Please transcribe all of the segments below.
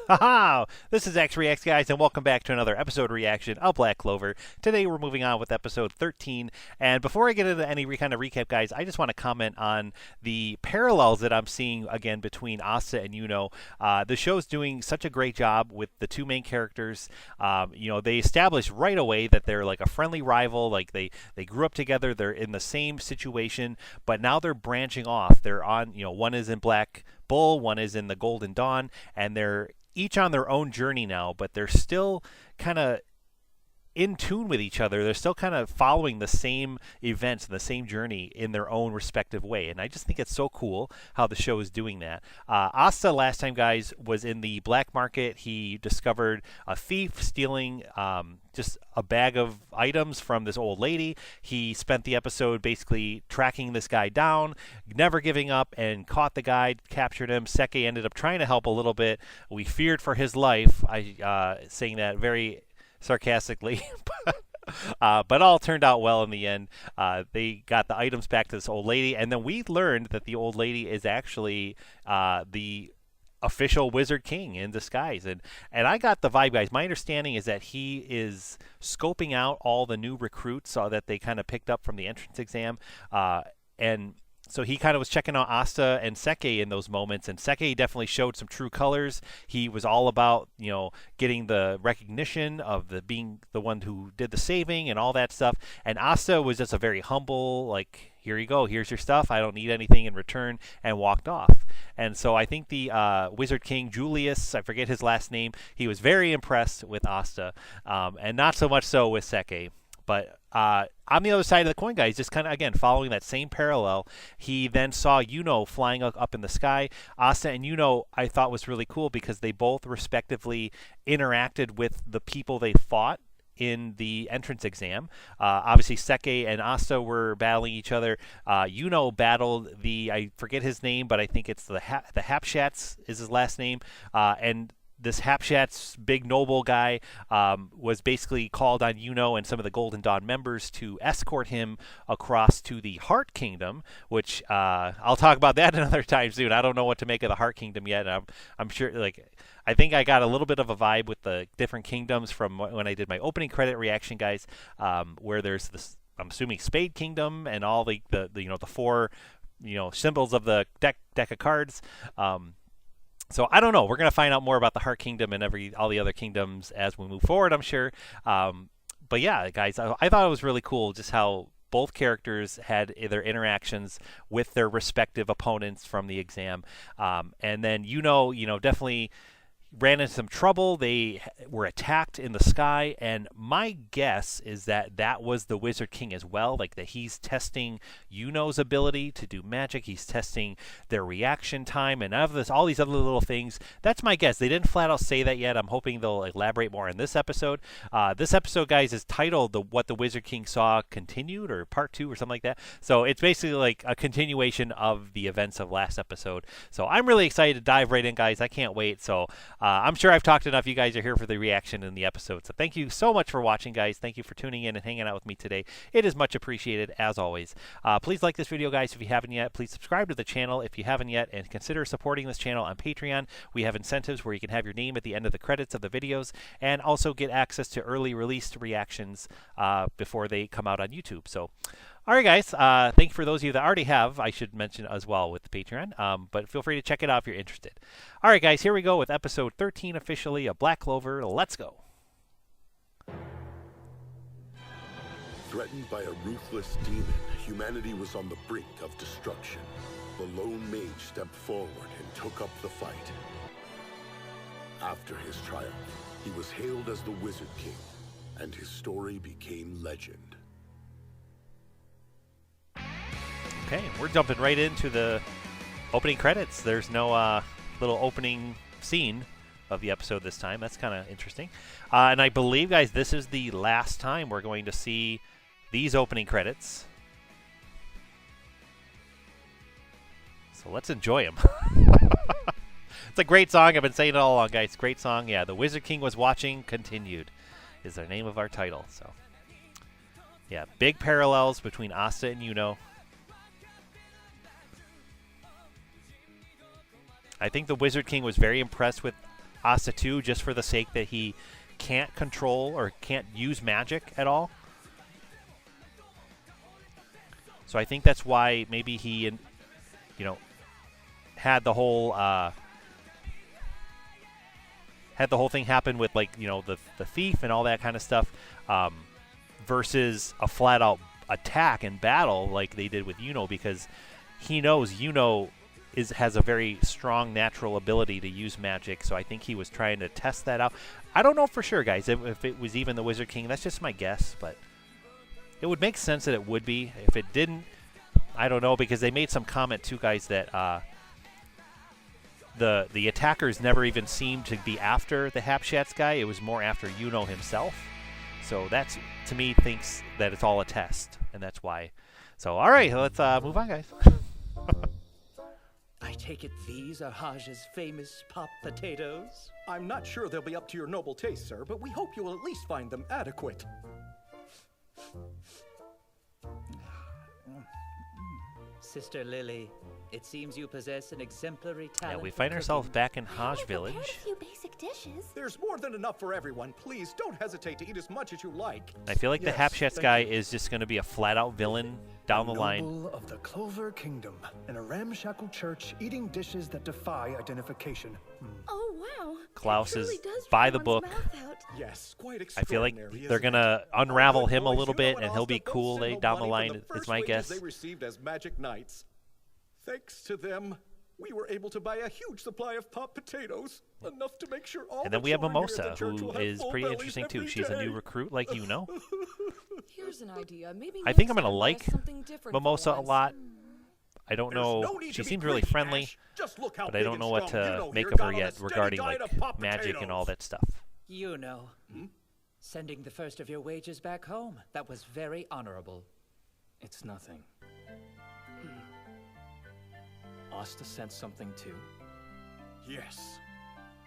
Haha! This is X Reacts, guys, and welcome back to another episode reaction of Black Clover. Today we're moving on with episode 13, and before I get into any kind of recap, guys, I just want to comment on the parallels that I'm seeing again between Asta and Yuno. The show's doing such a great job with the two main characters. They establish right away that they're like a friendly rival, like they grew up together, they're in the same situation, but now they're branching off. They're on, one is in Black Bull, one is in the Golden Dawn, and they're each on their own journey now, but they're still kind of in tune with each other. They're still kind of following the same events and the same journey in their own respective way. And I just think it's so cool how the show is doing that. Asta last time, guys, was in the black market. He discovered a thief stealing just a bag of items from this old lady. He spent the episode basically tracking this guy down, never giving up, and caught the guy, captured him. Seke ended up trying to help a little bit. We feared for his life. Saying that very sarcastically, but all turned out well in the end. They got the items back to this old lady, and then we learned that the old lady is actually the official Wizard King in disguise. And I got the vibe, guys. My understanding is that he is scoping out all the new recruits that they kind of picked up from the entrance exam, and so he kind of was checking out Asta and Seke in those moments, and Seke definitely showed some true colors. He was all about, getting the recognition of being the one who did the saving and all that stuff. And Asta was just a very humble, like, here you go, here's your stuff, I don't need anything in return, and walked off. And so I think the Wizard King, Julius, I forget his last name, he was very impressed with Asta, and not so much so with Seke. But on the other side of the coin, guys, just kind of, again, following that same parallel, he then saw Yuno flying up in the sky. Asta and Yuno, I thought, was really cool because they both respectively interacted with the people they fought in the entrance exam. Obviously, Seke and Asta were battling each other. Yuno battled I forget his name, but I think it's the Hapshats is his last name, and this Hapshat's big noble guy was basically called on Yuno and some of the Golden Dawn members to escort him across to the Heart Kingdom, which I'll talk about that another time soon. I don't know what to make of the Heart Kingdom yet. I'm sure, I think I got a little bit of a vibe with the different kingdoms from when I did my opening credit reaction, guys, where there's this, I'm assuming, Spade Kingdom and all the four symbols of the deck of cards. So I don't know. We're going to find out more about the Heart Kingdom and all the other kingdoms as we move forward, I'm sure. But yeah, guys, I thought it was really cool just how both characters had their interactions with their respective opponents from the exam. And then definitely ran into some trouble. They were attacked in the sky, and my guess is that was the Wizard King as well, like that he's testing Yuno's ability to do magic. He's testing their reaction time and all these other little things. That's my guess. They didn't flat out say that yet. I'm hoping they'll elaborate more in this episode. This episode, guys, is titled What the Wizard King Saw Continued, or Part 2 or something like that. So it's basically like a continuation of the events of last episode. So I'm really excited to dive right in, guys. I can't wait. So I'm sure I've talked enough. You guys are here for the reaction in the episode. So thank you so much for watching, guys. Thank you for tuning in and hanging out with me today. It is much appreciated, as always. Please like this video, guys, if you haven't yet. Please subscribe to the channel if you haven't yet, and consider supporting this channel on Patreon. We have incentives where you can have your name at the end of the credits of the videos, and also get access to early released reactions before they come out on YouTube. So, all right, guys, thank you for those of you that already have, I should mention as well, with the Patreon, but feel free to check it out if you're interested. All right, guys, here we go with episode 13 officially of Black Clover. Let's go. Threatened by a ruthless demon, humanity was on the brink of destruction. The lone mage stepped forward and took up the fight. After his triumph, he was hailed as the Wizard King, and his story became legend. Okay, we're jumping right into the opening credits. There's no little opening scene of the episode this time. That's kind of interesting. And I believe, guys, this is the last time we're going to see these opening credits. So let's enjoy them. It's a great song. I've been saying it all along, guys. Great song. Yeah, The Wizard King Was Watching Continued is the name of our title. So, yeah, big parallels between Asta and Yuno. I think the Wizard King was very impressed with Asta 2 just for the sake that he can't control or can't use magic at all. So I think that's why maybe he, you know, had the whole thing happen with, like, you know, the thief and all that kind of stuff, versus a flat out attack and battle like they did with Yuno, because he knows Yuno has a very strong natural ability to use magic. So I think he was trying to test that out. I don't know for sure, guys, if it was even the Wizard King. That's just my guess, but it would make sense that it would be. If it didn't, I don't know, because they made some comment too, guys, that the attackers never even seemed to be after the Hapshats guy. It was more after Yuno himself. So that's, to me, thinks that it's all a test, and that's why. So, all right, let's move on, guys. I take it these are Haj's famous pop potatoes? I'm not sure they'll be up to your noble taste, sir, but we hope you will at least find them adequate. Sister Lily, it seems you possess an exemplary talent. Yeah, we for find ourselves cooking. back in Haj Village. A few basic dishes. There's more than enough for everyone. Please don't hesitate to eat as much as you like. I feel like Yes, the Hapshats thank guy you. is just going to be a flat-out villain down the line. Noble of the Clover Kingdom, in a ramshackle church, eating dishes that defy identification. Oh wow. Klaus That is truly does by dry the one's book. mouth out. Yes, quite I feel like extraordinary. they're isn't going to it? unravel Our good him a boys, little Yuno bit, and and he'll Asta be both cool sent home down the money line, from the is first my wages guess. they received as magic knights. Thanks to them, we were able to buy a huge supply of pop potatoes, enough to make sure all And the then we have children here at Mimosa, the church who will have is full pretty bellies interesting too. every She's a new day. recruit, like you know. Here's an idea. Maybe I think I'm next gonna time like try something different for Mimosa a once. lot. I don't There's know. no need She to be seems really greedy, friendly, Ash. Just look how but I big don't and know what strong to Yuno make here of got her on a yet steady regarding, diet like, of pop magic and all potatoes. that stuff. You know, sending the first of your wages back home. That was very honorable. It's nothing. Asta sent something too. Yes.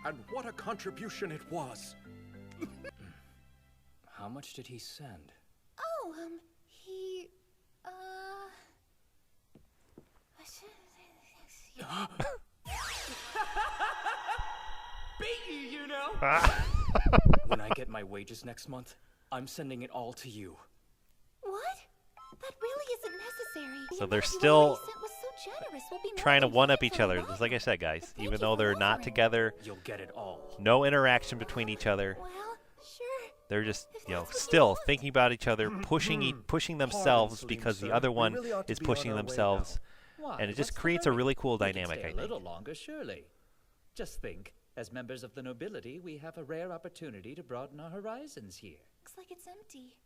And what a contribution it was. How much did he send? Oh, he Beat you, you know. When I get my wages next month, I'm sending it all to you. What? That really isn't necessary. The So they're amount you still already sent was so generous. We'll be more Trying to than one-up friends each on other. the Just like I said, guys, Thank even you though for they're not offering. together, You'll get it all. no interaction between each other. Well, sure. They're just, If you know, that's what you still want. thinking about each other, pushing themselves Celine, because the sir. other We one really ought to is be on pushing our way themselves, Why, and it just what's the creates a hurry? really cool We can dynamic, stay I a think. little longer, surely. Just think, as members of the nobility, we have a rare opportunity to broaden our horizons here. Looks like it's empty.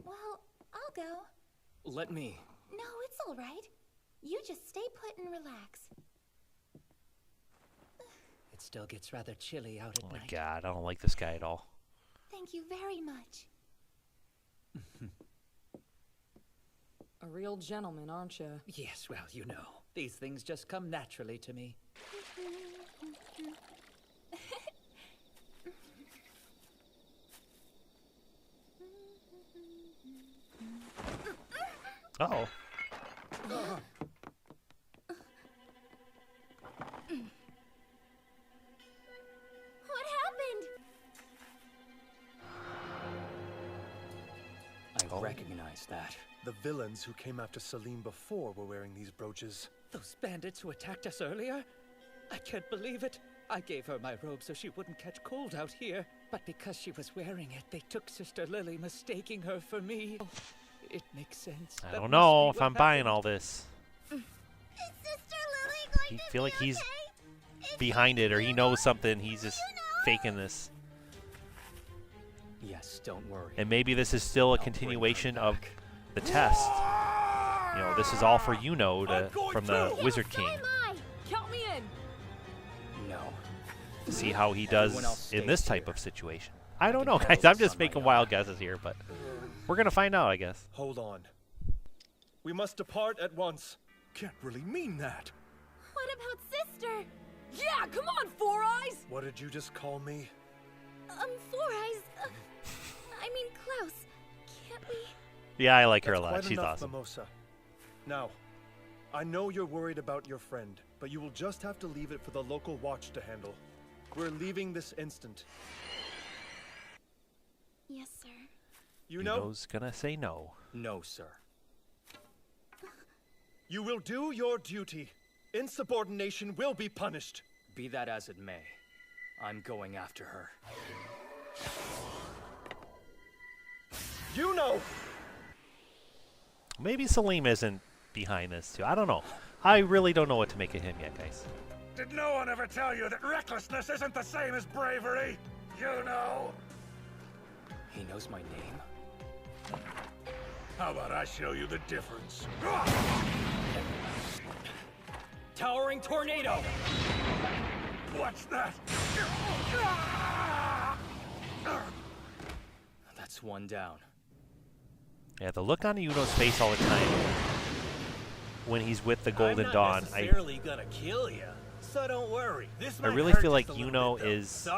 Well, I'll go. Let me. No, it's all right. You just stay put and relax. It still gets rather chilly out at Oh my night. god, I don't like this guy at all. Thank you very much. A real gentleman, aren't you? Yes, well, you know, these things just come naturally to me. Oh, What happened? I recognize that. The villains who came after Celine before were wearing these brooches. Those bandits who attacked us earlier? I can't believe it. I gave her my robe so she wouldn't catch cold out here. But because she was wearing it, they took Sister Lily, mistaking her for me. Oh, it makes sense. I That don't must know be if what I'm buying happened. all this. Is Sister Lily going I feel like he's behind it, or he knows something. He's just faking this. Yes, don't worry. And maybe this is still a I'll bring her continuation of back. the test. You know, this is all for Yuno from the Wizard King. Count me in. No. To see how he Everyone else does stays in this type here. of situation. I don't can know, handle guys. I'm this just on my making own. wild guesses here, but we're gonna find out, I guess. Hold on. We must depart at once. Can't really mean that. What about Sister? Yeah, come on, Four Eyes. What did you just call me? Four Eyes. I mean, Klaus. Can't we? Yeah, I like her a That's lot. quite She's enough, awesome. Mimosa. Now, I know you're worried about your friend, but you will just have to leave it for the local watch to handle. We're leaving this instant. Yes, sir. Yuno's gonna say no. No, sir. You will do your duty. Insubordination will be punished. Be that as it may, I'm going after her. Yuno! Maybe Salim isn't behind this too. I don't know. I really don't know what to make of him yet, guys. Did no one ever tell you that recklessness isn't the same as bravery? You know. He knows my name? How about I show you the difference? Towering tornado! What's that? That's one down. Yeah, the look on Yuno's face all the time when he's with the Golden Dawn, gonna kill you, so don't worry. This I really feel like Yuno is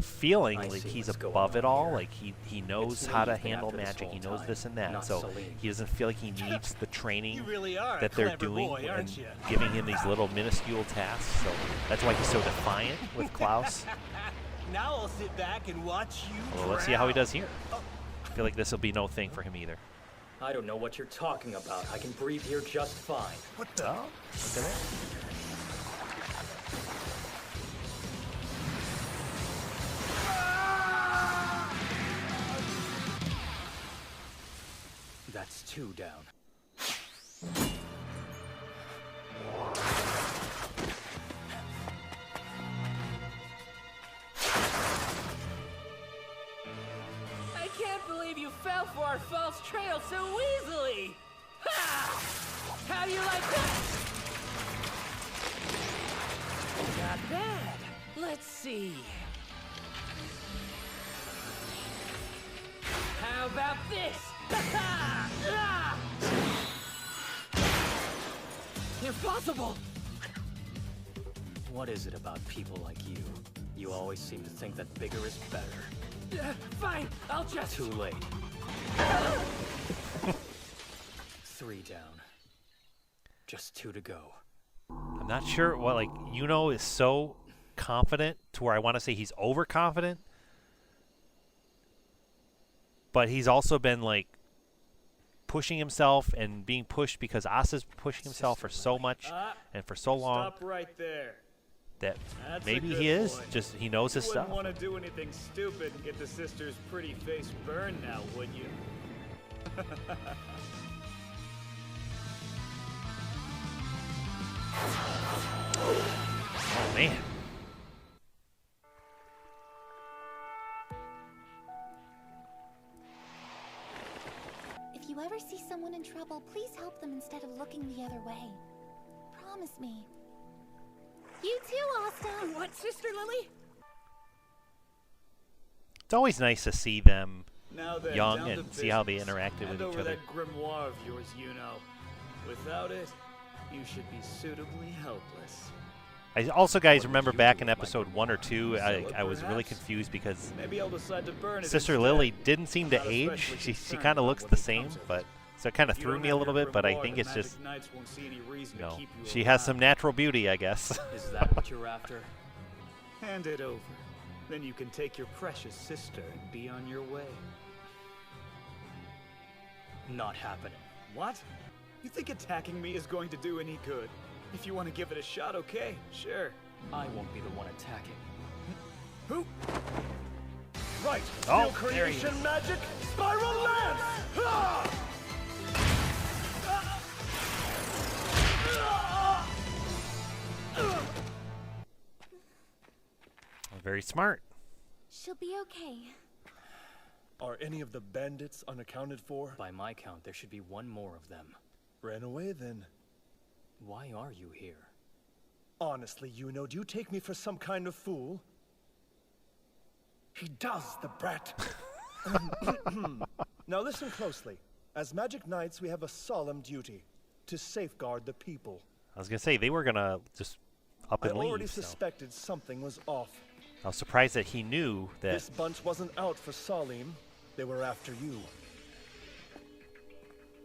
feeling like he's above it all. Like he knows how to handle magic. He knows this and that. So he doesn't feel like he needs the training that they're doing and giving him these little minuscule tasks. So that's why he's so defiant with Klaus. Now I'll sit back and watch you. Well, let's see how he does here. I feel like this will be no thing for him either. I don't know what you're talking about. I can breathe here just fine. What the? Oh, look at that. That's two down. I can't believe you fell for our false trail so easily! Ha! How do you like that? Not bad. Let's see. How about this? Impossible! What is it about people like you? You always seem to think that bigger is better. Fine, I'll just... Too late. Three down. Just two to go. I'm not sure what, like, Yuno is so confident to where I want to say he's overconfident. But he's also been, like, pushing himself and being pushed because Asa's pushing himself for so much and for so long. Stop right there. That That's maybe a good he is. boy. Just he knows his stuff. You wouldn't want to do anything stupid and get the sister's pretty face burned now, would you? Oh, man. If you ever see someone in trouble, please help them instead of looking the other way. Promise me. You too, Asta! What, Sister Lily? It's always nice to see them Now then, young down to and see how they business. interacted with Hand each over other. that grimoire of yours, Without it, you should be suitably helpless. I also, guys, remember back in episode 1 or 2, I was really confused because Maybe I'll decide to burn it Sister instead. Lily didn't seem to Not age. especially She concerned kind of about looks what the becomes same, of it. but so it kind of If you threw don't me a have little your bit. But I grimoire, think the it's just, Magic Knights won't see any reason you to know, keep you she has around. some natural beauty, I guess. Is that what you're after? Hand it over. Then you can take your precious sister and be on your way. Not happening. What? You think attacking me is going to do any good? If you want to give it a shot, okay, sure. I won't be the one attacking. Who? Right. Oh, Steel there he creation magic. Spiral lance. Ah! Very smart. She'll be okay. Are any of the bandits unaccounted for? By my count, there should be one more of them. Ran away then. Why are you here? Honestly, Yuno, do you take me for some kind of fool? He does, the brat. Now listen closely. As Magic Knights, we have a solemn duty to safeguard the people. I was going to say, they were going to just up I and already leave. So. suspected something was off. I was surprised that he knew that. This bunch wasn't out for Salim. They were after you.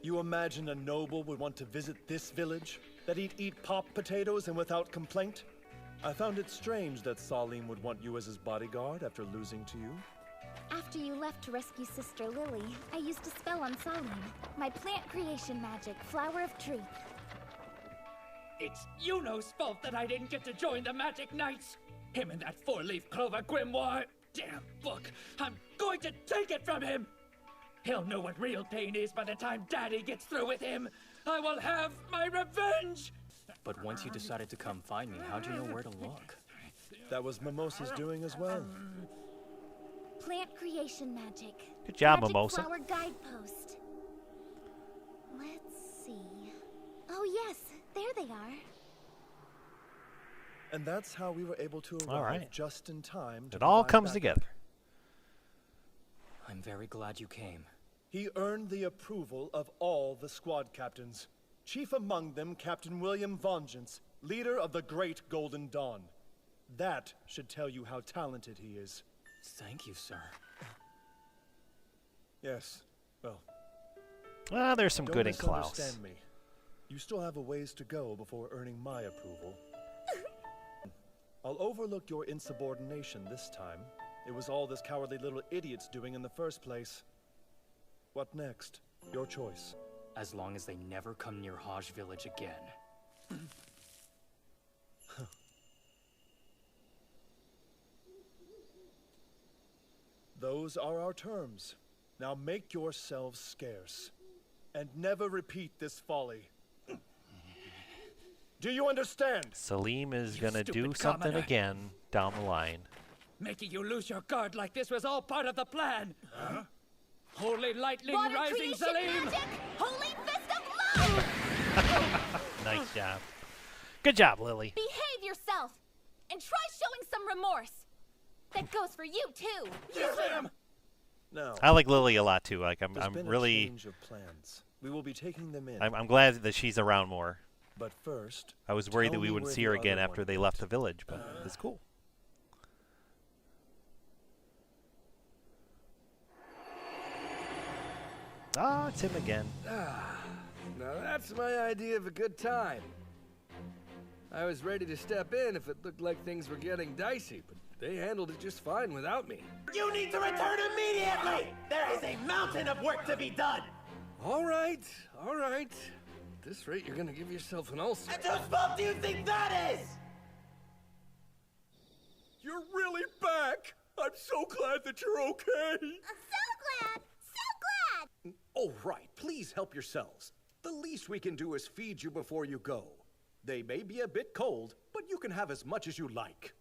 You imagine a noble would want to visit this village? That he'd eat pop potatoes and without complaint? I found it strange that Salim would want you as his bodyguard after losing to you. After you left to rescue Sister Lily, I used a spell on Salim. My plant creation magic, Flower of Truth. It's Yuno's fault that I didn't get to join the Magic Knights. Him and that four-leaf clover grimoire. Damn book. I'm going to take it from him. He'll know what real pain is by the time Daddy gets through with him. I will have my revenge. But once you decided to come find me, how'd you know where to look? That was Mimosa's doing as well. Plant creation magic. Good job, Magic Mimosa. Flower guidepost. Let's see. Oh yes, there they are. And that's how we were able to arrive All right. just in time. It all provide comes backup. together. I'm very glad you came. He earned the approval of all the squad captains. Chief among them, Captain William Vengeance, leader of the Great Golden Dawn. That should tell you how talented he is. Thank you, sir. Yes, well, Well, there's some don't good in Klaus. misunderstand me. You still have a ways to go before earning my approval. I'll overlook your insubordination this time. It was all this cowardly little idiot's doing in the first place. What next? Your choice. As long as they never come near Hajj village again. Those are our terms. Now make yourselves scarce. And never repeat this folly. Do you understand? Salim is You gonna do stupid something commoner. again down the line. Making you lose your guard like this was all part of the plan. Huh? Holy lightning Water rising, creation Salim! magic! Holy fist of love! Nice job. Good job, Lily. Behave yourself! And try showing some remorse! That goes for you, too! Yes, ma'am! Now, I like Lily a lot too. Like there's I'm been a really, change of plans. We will be taking them in. I'm glad that she's around more. But first, I was worried that tell we me wouldn't where see the her again other after one they went. left the village, but it's cool. Ah, it's him again. Now that's my idea of a good time. I was ready to step in if it looked like things were getting dicey, but they handled it just fine without me. You need to return immediately! There is a mountain of work to be done! All right, all right. At this rate, you're gonna give yourself an ulcer. And whose fault do you think that is? You're really back! I'm so glad that you're okay! I'm so glad! So glad! All right, please help yourselves. The least we can do is feed you before you go. They may be a bit cold, but you can have as much as you like.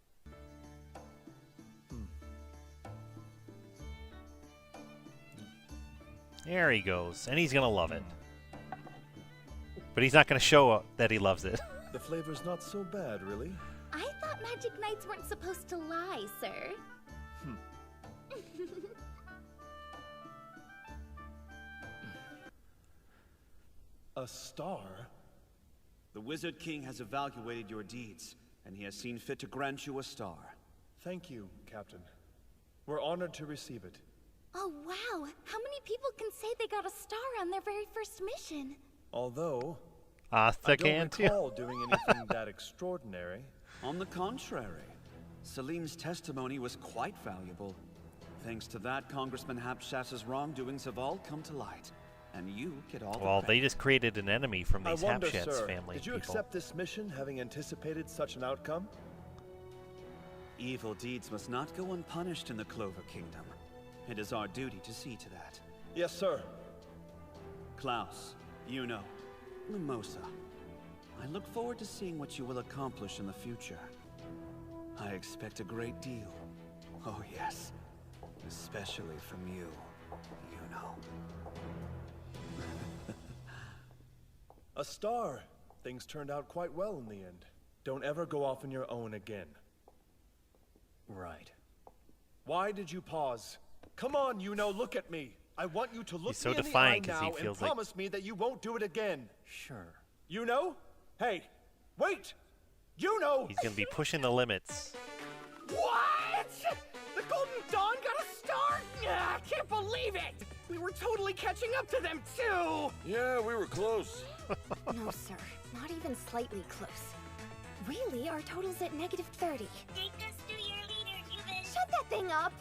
There he goes, and he's gonna love it. But he's not gonna show that he loves it. the flavor's not so bad, really. I thought Magic Knights weren't supposed to lie, sir. A star? The Wizard King has evaluated your deeds, and he has seen fit to grant you a star. Thank you, Captain. We're honored to receive it. Oh, wow. How many people can say they got a star on their very first mission? Although, Asta I don't can too. recall doing anything that extraordinary. On the contrary, Salim's testimony was quite valuable. Thanks to that, Congressman Hapshas's wrongdoings have all come to light, and you get all Well, the they credit. just created an enemy from I these wonder, Hapshats sir, family did you people. accept this mission having anticipated such an outcome? Evil deeds must not go unpunished in the Clover Kingdom. It is our duty to see to that. Yes, sir. Klaus, Yuno, Mimosa, I look forward to seeing what you will accomplish in the future. I expect a great deal. Oh yes, especially from you, Yuno. A star. Things turned out quite well in the end. Don't ever go off on your own again. Right. Why did you pause? Come on, look at me. I want you to look He's so me in defiant the 'cause eye he now and feels like- promise me that you won't do it again. Sure. Hey, wait! He's gonna be pushing the limits. What? The Golden Dawn got a star? I can't believe it! We were totally catching up to them, too! Yeah, we were close. No, sir. Not even slightly close. Really? Our total's at -30. Shut that thing up!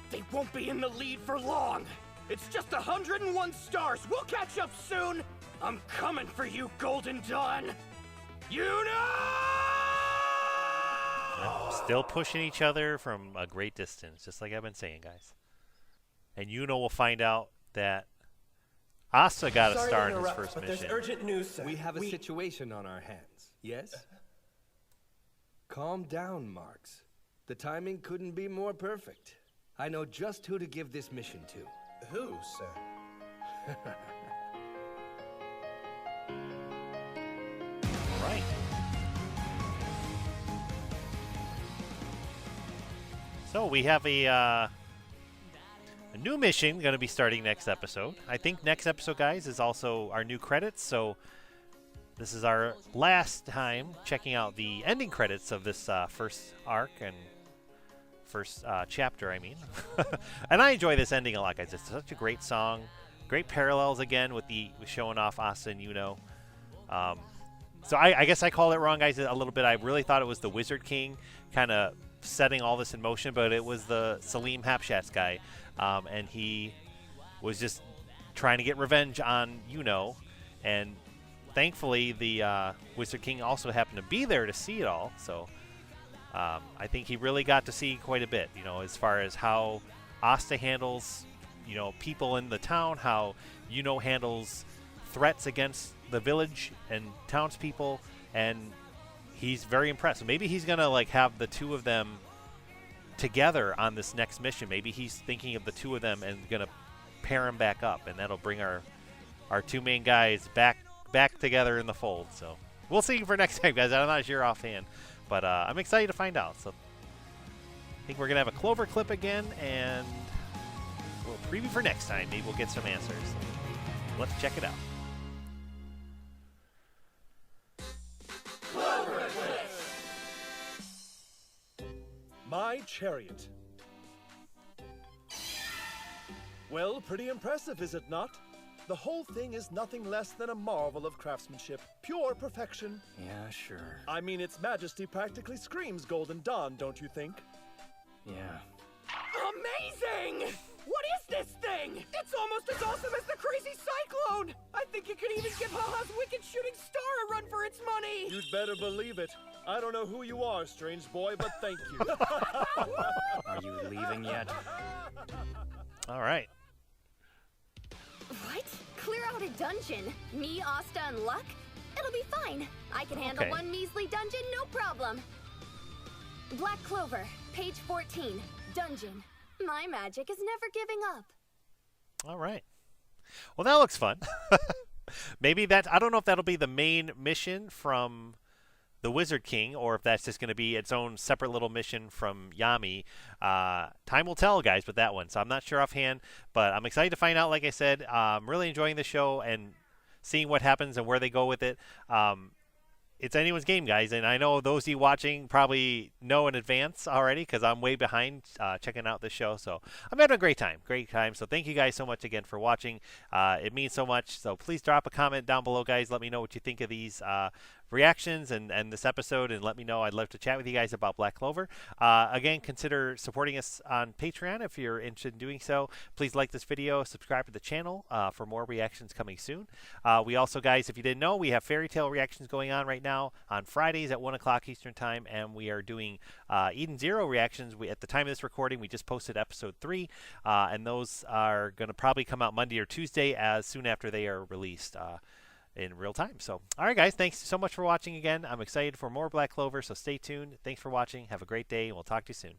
They won't be in the lead for long. It's just 101 stars. We'll catch up soon. I'm coming for you, Golden Dawn. You know! Still pushing each other from a great distance, just like I've been saying, guys. And Yuno will find out that Asa got a star in his first mission. There's urgent news, sir. We have a situation on our hands, yes? Calm down, Marks. The timing couldn't be more perfect. I know just who to give this mission to. Who, sir? Right. So we have a new mission going to be starting next episode. I think next episode, guys, is also our new credits. So this is our last time checking out the ending credits of this first arc and first chapter, I mean. And I enjoy this ending a lot, guys. It's such a great song. Great parallels, again, with showing off Asa and Yuno. So I guess I called it wrong, guys, a little bit. I really thought it was the Wizard King kind of setting all this in motion, but it was the Salim Hapshat's guy. And he was just trying to get revenge on Yuno. And thankfully, the Wizard King also happened to be there to see it all. So I think he really got to see quite a bit, you know, as far as how Asta handles, you know, people in the town, how Yuno handles threats against the village and townspeople, and he's very impressed. Maybe he's gonna like have the two of them together on this next mission. Maybe he's thinking of the two of them and gonna pair them back up, and that'll bring our two main guys back together in the fold. So we'll see for next time, guys. I'm not sure offhand, but I'm excited to find out. So I think we're gonna have a Clover clip again, and we'll preview for next time. Maybe we'll get some answers. Let's check it out. My chariot. Well, pretty impressive, is it not? The whole thing is nothing less than a marvel of craftsmanship. Pure perfection. Yeah, sure. I mean, its majesty practically screams Golden Dawn, don't you think? Yeah. Amazing! What is this thing? It's almost as awesome as the crazy cyclone! I think it could even give Haha's wicked shooting star a run for its money! You'd better believe it. I don't know who you are, strange boy, but thank you. Are you leaving yet? All right. What? Clear out a dungeon? Me, Asta, and Luck? It'll be fine. I can handle one measly dungeon, no problem. Black Clover, page 14, dungeon. My magic is never giving up. All right. Well, that looks fun. Maybe I don't know if that'll be the main mission from the Wizard King, or if that's just going to be its own separate little mission from Yami. Time will tell, guys, with that one. So I'm not sure offhand, but I'm excited to find out. Like I said, I'm really enjoying the show and seeing what happens and where they go with it. It's anyone's game, guys, and I know those of you watching probably know in advance already because I'm way behind checking out this show. So I'm having a great time. So thank you guys so much again for watching. It means so much. So please drop a comment down below, guys. Let me know what you think of these reactions and this episode, and let me know. I'd love to chat with you guys about Black Clover. Again, consider supporting us on Patreon if you're interested in doing so. Please like this video, subscribe to the channel for more reactions coming soon. We also, guys, if you didn't know, we have Fairy Tail reactions going on right now on Fridays at 1 o'clock Eastern Time, and we are doing Eden Zero reactions. At the time of this recording, we just posted episode 3, and those are going to probably come out Monday or Tuesday as soon after they are released. In real time. So, all right, guys, thanks so much for watching again. I'm excited for more Black Clover, so stay tuned. Thanks for watching. Have a great day, and we'll talk to you soon.